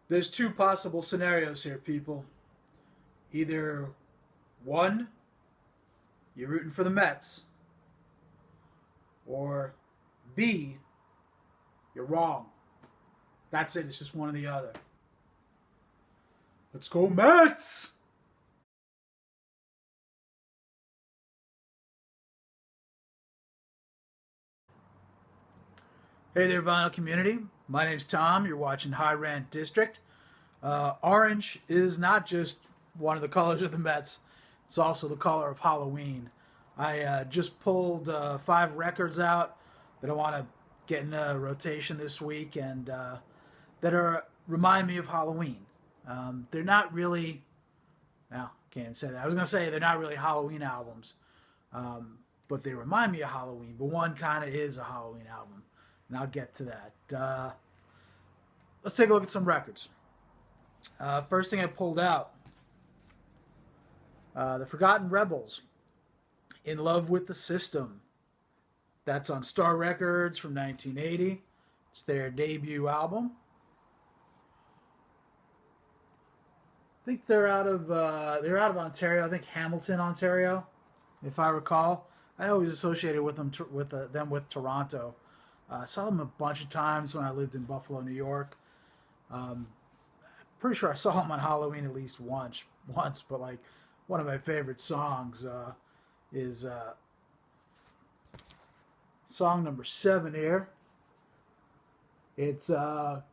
There's two possible scenarios here, people. Either one, you're rooting for the Mets, or B, you're wrong. That's it. It's just one or the other. Let's go Mets! Hey there, vinyl community. My name's Tom. You're watching High Rant District. Orange is not just one of the colors of the Mets, it's also the color of Halloween. I just pulled 5 records out that I want to get in a rotation this week and that remind me of Halloween. They're not really, well, can't even say that. I was going to say they're not really Halloween albums, but they remind me of Halloween. But one kind of is a Halloween album, and I'll get to that. Let's take a look at some records. First thing I pulled out, The Forgotten Rebels, In Love with the System. That's on Star Records from 1980. It's their debut album. I think they're out of Ontario. I think Hamilton, Ontario, if I recall. I always associated with them with Toronto. I saw them a bunch of times when I lived in Buffalo, New York. Pretty sure I saw them on Halloween at least once. But like one of my favorite songs is song number 7 here. It's got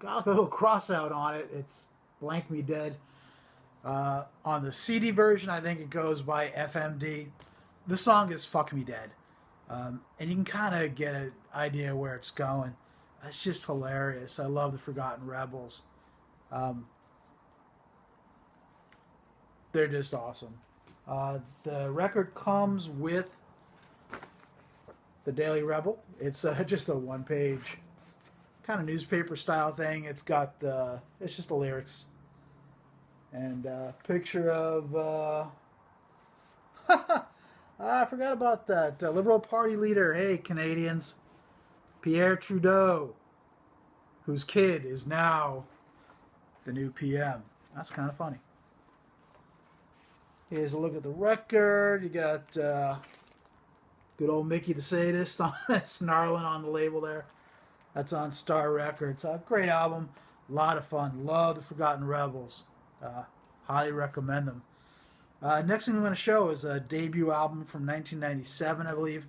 a little cross out on it. It's Blank Me Dead. On the CD version, I think it goes by FMD. The song is Fuck Me Dead. And you can kind of get an idea where it's going. It's just hilarious. I love the Forgotten Rebels. They're just awesome. The record comes with the Daily Rebel. It's just a one-page kind of newspaper style thing. It's got it's just the lyrics and a picture of I forgot about that Liberal Party leader. Hey, Canadians, Pierre Trudeau, whose kid is now the new PM. That's kind of funny. Here's a look at the record. You got good old Mickey the Sadist snarling on the label there. That's on Star Records. Great album. A lot of fun. Love the Forgotten Rebels. Highly recommend them. Next thing I'm going to show is a debut album from 1997, I believe.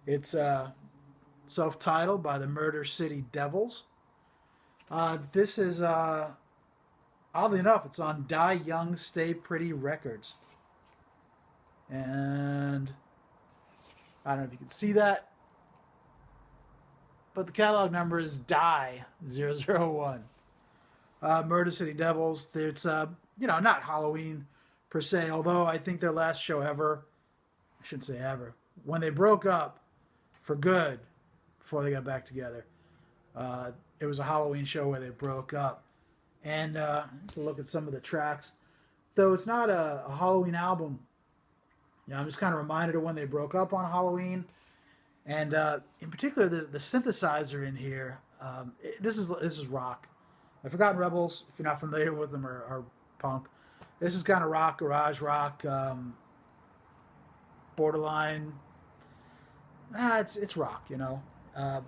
It's self-titled by the Murder City Devils. This is, oddly enough, it's on Die Young, Stay Pretty Records. And I don't know if you can see that, but the catalog number is Die 001. Murder City Devils. It's not Halloween per se, although I think their last show ever, I shouldn't say ever, when they broke up for good before they got back together, it was a Halloween show where they broke up. And let's look at some of the tracks. Though it's not a Halloween album, I'm just kind of reminded of when they broke up on Halloween. And in particular, the synthesizer in here, this is rock. The Forgotten Rebels, if you're not familiar with them, are punk. This is kind of rock, garage rock, borderline. It's rock,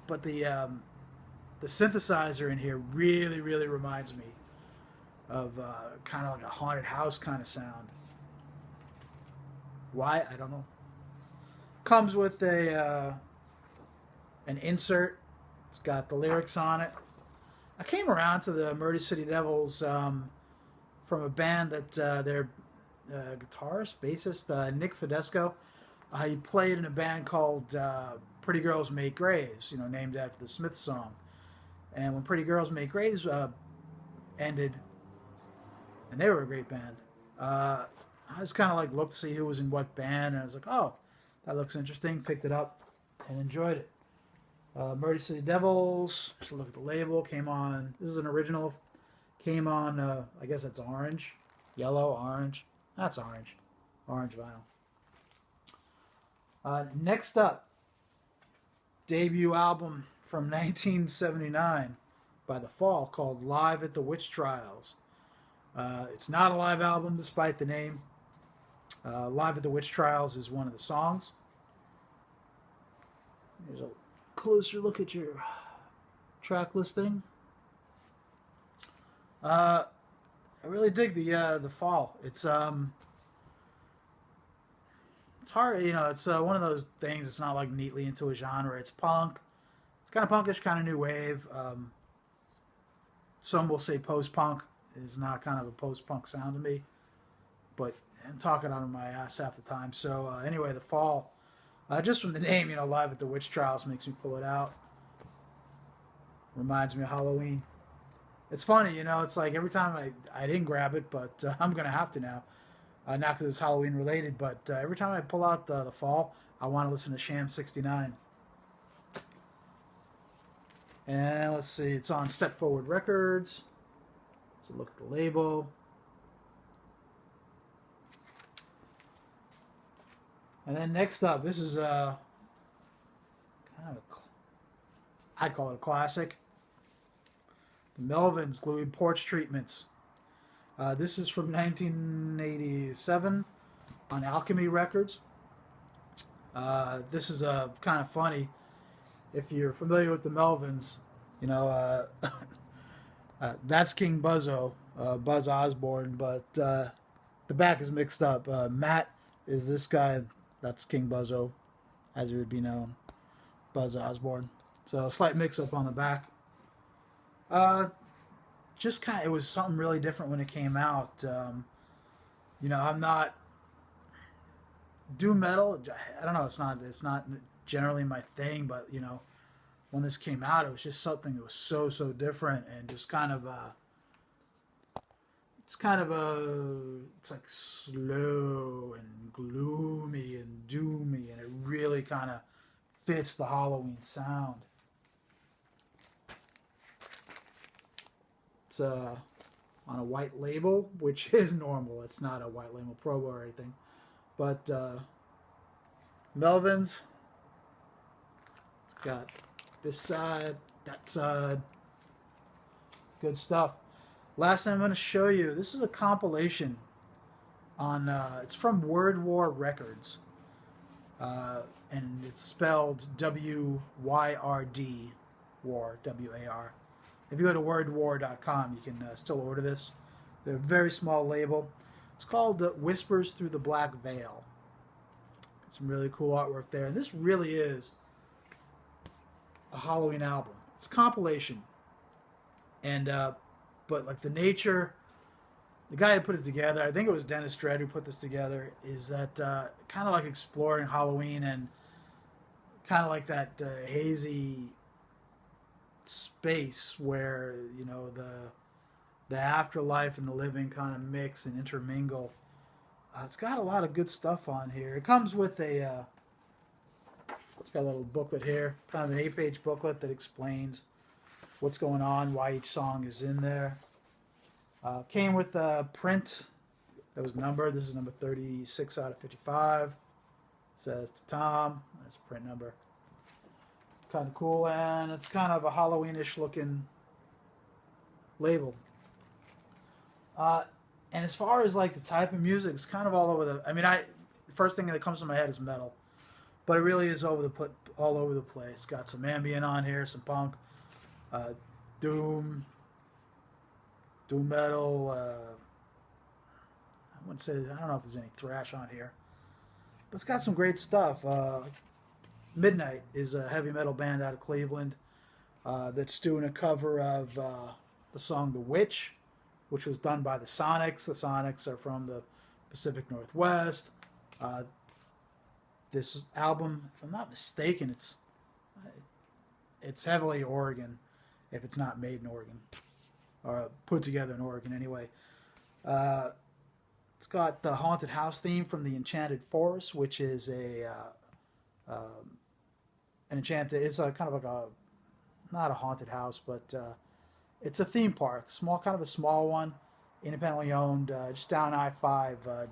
but the synthesizer in here really, really reminds me of kind of like a haunted house kind of sound. Why? I don't know. Comes with an insert. It's got the lyrics on it. I came around to the Murder City Devils from a band that their guitarist, bassist, Nick Fedesco, he played in a band called Pretty Girls Make Graves, named after the Smiths song. And when Pretty Girls Make Graves ended, and they were a great band, I just kind of like looked to see who was in what band, and I was like, oh, that looks interesting. Picked it up and enjoyed it. Murder City Devils. Just look at the label. Came on. This is an original. Came on. I guess that's orange, yellow, orange. That's orange. Orange vinyl. Next up, debut album from 1979 by The Fall called Live at the Witch Trials. It's not a live album despite the name. Live at the Witch Trials is one of the songs. Here's a closer look at your track listing. I really dig the Fall. It's hard, you know. It's one of those things. It's not like neatly into a genre. It's punk. It's kind of punkish, kind of new wave. Some will say post-punk is not kind of a post-punk sound to me, but I'm talking out of my ass half the time. So anyway, The Fall, just from the name, you know, Live at the Witch Trials makes me pull it out. Reminds me of Halloween. It's funny, you know, it's like every time I didn't grab it, but I'm going to have to now. Not because it's Halloween related, but every time I pull out the Fall, I want to listen to Sham 69. And let's see, it's on Step Forward Records. So look at the label. And then next up, this is kind of I'd call it a classic. The Melvins Gluey Porch Treatments. This is from 1987 on Alchemy Records. This is kind of funny. If you're familiar with the Melvins, you know, that's King Buzzo, Buzz Osborne, but the back is mixed up. Matt is this guy, that's King Buzzo, as he would be known, Buzz Osborne. So a slight mix-up on the back. Just kind of, it was something really different when it came out. You know, I'm not doom metal. I don't know. It's not generally my thing, but you know, when this came out, it was just something that was so different and just kind of it's like slow and gloomy and doomy, and it really kind of fits the Halloween sound. It's on a white label, which is normal. It's not a white label promo or anything. But Melvins, got this side, that side. Good stuff. Last thing I'm going to show you, this is a compilation on, it's from Word War Records. And it's spelled W-Y-R-D, War, W-A-R. If you go to wordwar.com, you can still order this. They're a very small label. It's called Whispers Through the Black Veil. Got some really cool artwork there. And this really is a Halloween album. It's a compilation. And, but like the nature, the guy who put it together, I think it was Dennis Dredd who put this together, is that kind of like exploring Halloween and kind of like that hazy space where, you know, the afterlife and the living kind of mix and intermingle. It's got a lot of good stuff on here. It comes with a it's got a little booklet here, kind of an 8-page booklet that explains what's going on, why each song is in there. Came with a print that was numbered. This is number 36 out of 55. It says to Tom. That's a print number. Kind of cool, and it's kind of a Halloweenish looking label. And as far as like the type of music, it's kind of all over the. I mean, the first thing that comes to my head is metal, but it really is all over the place. Got some ambient on here, some punk, doom metal. I wouldn't say. I don't know if there's any thrash on here, but it's got some great stuff. Midnight is a heavy metal band out of Cleveland that's doing a cover of the song "The Witch," which was done by the Sonics. The Sonics are from the Pacific Northwest. This album, if I'm not mistaken, it's heavily Oregon, if it's not made in Oregon, or put together in Oregon anyway. It's got the haunted house theme from the Enchanted Forest, which is an enchanted. It's a kind of like a, not a haunted house, but it's a theme park, kind of a small one, independently owned, just down I-5,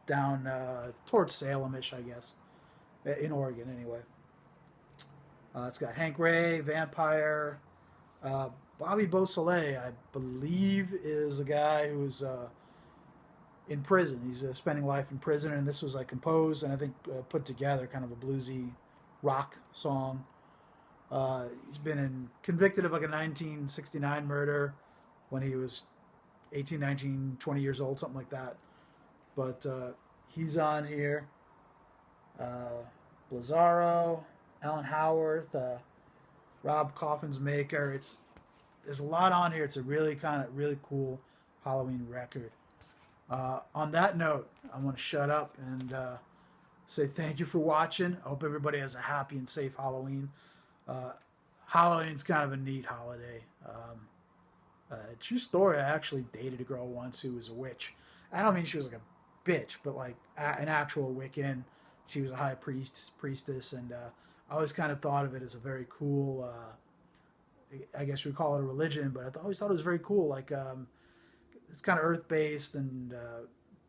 down towards Salem-ish, I guess, in Oregon anyway. It's got Hank Ray, Vampire, Uh, Bobby Beausoleil, I believe, is a guy who's in prison. He's spending life in prison, and this was like composed and I think put together, kind of a bluesy rock song. He's been convicted of like a 1969 murder when he was 18, 19, 20 years old, something like that. But he's on here. Blizzaro, Alan Howarth, Rob Coffin's Maker. There's a lot on here. It's a really cool Halloween record. On that note, I want to shut up and say thank you for watching. I hope everybody has a happy and safe Halloween. Halloween's kind of a neat holiday. True story, I actually dated a girl once who was a witch. I don't mean she was like a bitch, but like an actual Wiccan. She was a high priestess, and I always kind of thought of it as a very cool, I guess we call it a religion, but I always thought it was very cool. Like it's kind of earth-based and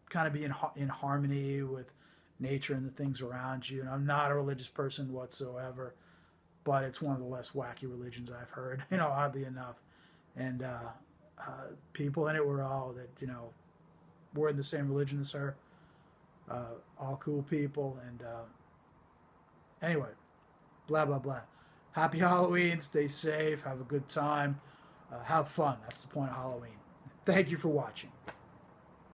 kind of be in harmony with nature and the things around you. And I'm not a religious person whatsoever, but it's one of the less wacky religions I've heard, oddly enough. And people in it were all that, were in the same religion as her. All cool people. And anyway, blah, blah, blah. Happy Halloween. Stay safe. Have a good time. Have fun. That's the point of Halloween. Thank you for watching.